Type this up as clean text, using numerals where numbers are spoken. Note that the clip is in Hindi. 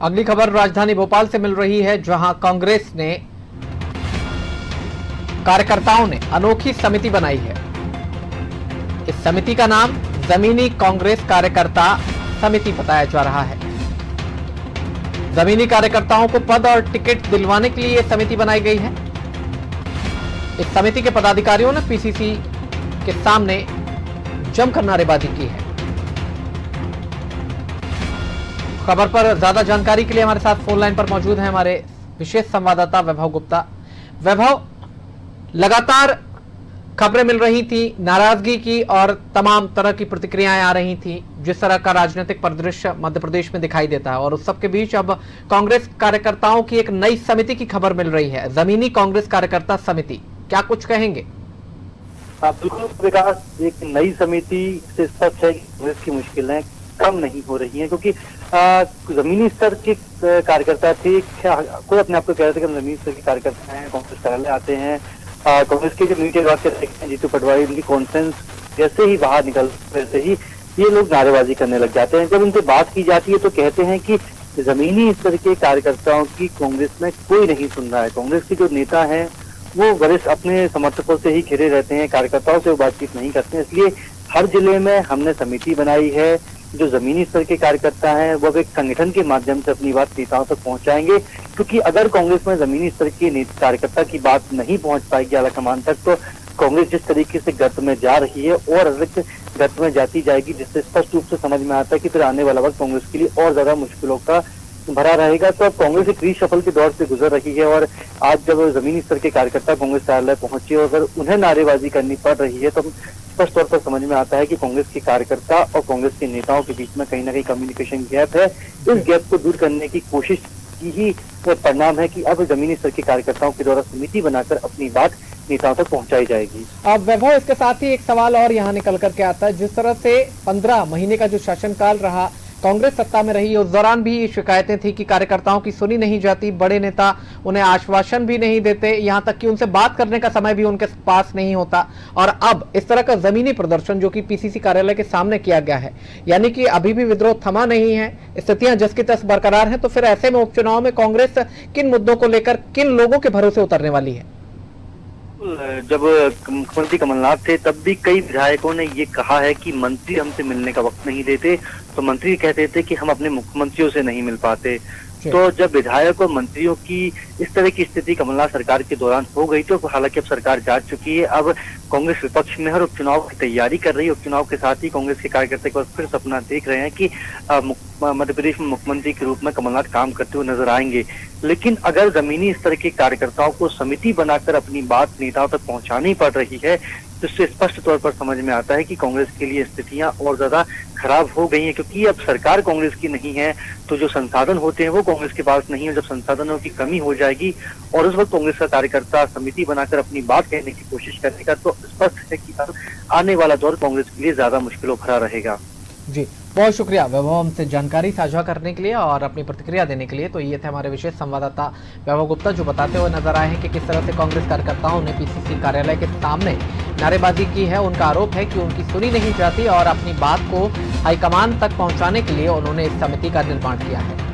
अगली खबर राजधानी भोपाल से मिल रही है, जहां कांग्रेस ने कार्यकर्ताओं ने अनोखी समिति बनाई है। इस समिति का नाम जमीनी कांग्रेस कार्यकर्ता समिति बताया जा रहा है। जमीनी कार्यकर्ताओं को पद और टिकट दिलवाने के लिए यह समिति बनाई गई है। इस समिति के पदाधिकारियों ने पीसीसी के सामने जमकर नारेबाजी की है। खबर पर ज्यादा जानकारी के लिए हमारे साथ फोन लाइन पर मौजूद हैं हमारे विशेष संवाददाता वैभव गुप्ता। वैभव, लगातार खबरें मिल रही थी नाराजगी की और तमाम तरह की प्रतिक्रियाएं आ रही थी, जिस तरह का राजनीतिक परिदृश्य मध्य प्रदेश में दिखाई देता है, और उस सबके बीच अब कांग्रेस कार्यकर्ताओं की एक नई समिति की खबर मिल रही है, जमीनी कांग्रेस कार्यकर्ता समिति। क्या कुछ कहेंगे? बिल्कुल विकास, एक नई समिति से स्पष्ट है कि कांग्रेस की मुश्किलें कम नहीं हो रही हैं, क्योंकि जमीनी स्तर के कार्यकर्ता थे, कोई अपने आप को कह रहे थे कि हम जमीनी स्तर के कार्यकर्ता हैं, कांग्रेस कार्यालय आते हैं, कांग्रेस के जो मीडिया विभाग के देखते हैं जीतू पटवारी, उनकी कॉन्फ्रेंस जैसे ही बाहर निकल वैसे ही ये लोग नारेबाजी करने लग जाते हैं। जब उनसे बात की जाती है तो कहते हैं कि जमीनी स्तर के कार्यकर्ताओं की कांग्रेस में कोई नहीं सुन रहा है। कांग्रेस के जो नेता हैं वो वरिष्ठ अपने समर्थकों से ही घिरे रहते हैं, कार्यकर्ताओं से वो बातचीत नहीं करते हैं। इसलिए हर जिले में हमने समिति बनाई है। जो जमीनी स्तर के कार्यकर्ता हैं वो अब एक संगठन के माध्यम से अपनी बात नेताओं तक पहुंचाएंगे, क्योंकि अगर कांग्रेस में जमीनी स्तर के कार्यकर्ता की बात नहीं पहुंच पाएगी आलाकमान तक, तो कांग्रेस जिस तरीके से गर्त में जा रही है और अधिक गर्त में जाती जाएगी, जिससे स्पष्ट रूप से समझ में आता है कि फिर आने वाला वक्त कांग्रेस के लिए और ज्यादा मुश्किलों का भरा रहेगा। तो अब कांग्रेस एक रीशफल के दौर से गुजर रही है, और आज जब जमीनी स्तर के कार्यकर्ता कांग्रेस कार्यालय पहुंचे और अगर उन्हें नारेबाजी करनी पड़ रही है, तो स्पष्ट तौर पर समझ में आता है कि कांग्रेस के कार्यकर्ता और कांग्रेस के नेताओं के बीच में कहीं ना कहीं कम्युनिकेशन गैप है। इस गैप को दूर करने की कोशिश की ही परिणाम है कि अब जमीनी स्तर के कार्यकर्ताओं के द्वारा समिति बनाकर अपनी बात नेताओं तक पहुंचाई जाएगी। अब वैभव, इसके साथ ही एक सवाल और यहाँ निकल करके आता है, जिस तरह से 15 महीने का जो शासनकाल रहा, कांग्रेस सत्ता में रही, उस दौरान भी ये शिकायतें थी कि कार्यकर्ताओं की सुनी नहीं जाती, बड़े नेता उन्हें आश्वासन भी नहीं देते, यहां तक कि उनसे बात करने का समय भी उनके पास नहीं होता। और अब इस तरह का जमीनी प्रदर्शन जो कि पीसीसी कार्यालय के सामने किया गया है, यानी कि अभी भी विद्रोह थमा नहीं है, स्थितियां जस की तस बरकरार है, तो फिर ऐसे में उपचुनाव में कांग्रेस किन मुद्दों को लेकर किन लोगों के भरोसे उतरने वाली है? जब मुख्यमंत्री कमलनाथ थे तब भी कई विधायकों ने ये कहा है कि मंत्री हमसे मिलने का वक्त नहीं देते, तो मंत्री कहते थे कि हम अपने मुख्यमंत्रियों से नहीं मिल पाते। तो जब विधायक और मंत्रियों की इस तरह की स्थिति कमलनाथ सरकार के दौरान हो गई, तो हालांकि अब सरकार जा चुकी है, अब कांग्रेस विपक्ष में है और उपचुनाव की तैयारी कर रही है। उपचुनाव के साथ ही कांग्रेस के कार्यकर्ता एक बार फिर सपना देख रहे हैं कि मध्य प्रदेश में मुख्यमंत्री के रूप में कमलनाथ काम करते हुए नजर आएंगे। लेकिन अगर जमीनी स्तर के कार्यकर्ताओं को समिति बनाकर अपनी बात नेताओं तक पहुंचानी पड़ रही है, तो इससे स्पष्ट तौर पर समझ में आता है कि कांग्रेस के लिए स्थितियां और ज्यादा खराब हो गई हैं, क्योंकि अब सरकार कांग्रेस की नहीं है, तो जो संसाधन होते हैं वो कांग्रेस के पास नहीं है। जब संसाधनों की कमी हो जाएगी और उस वक्त कांग्रेस का कार्यकर्ता समिति बनाकर अपनी बात कहने की कोशिश करेगा, तो स्पष्ट है कि अब आने वाला दौर कांग्रेस के लिए ज्यादा मुश्किलों भरा रहेगा। जी, बहुत शुक्रिया वैभव हमसे जानकारी साझा करने के लिए और अपनी प्रतिक्रिया देने के लिए। तो ये थे हमारे विशेष संवाददाता वैभव गुप्ता, जो बताते हुए नजर आए हैं कि किस तरह से कांग्रेस कार्यकर्ताओं ने पीसीसी कार्यालय के सामने नारेबाजी की है। उनका आरोप है कि उनकी सुनी नहीं जाती और अपनी बात को हाईकमान तक पहुंचाने के लिए उन्होंने इस समिति का निर्माण किया है।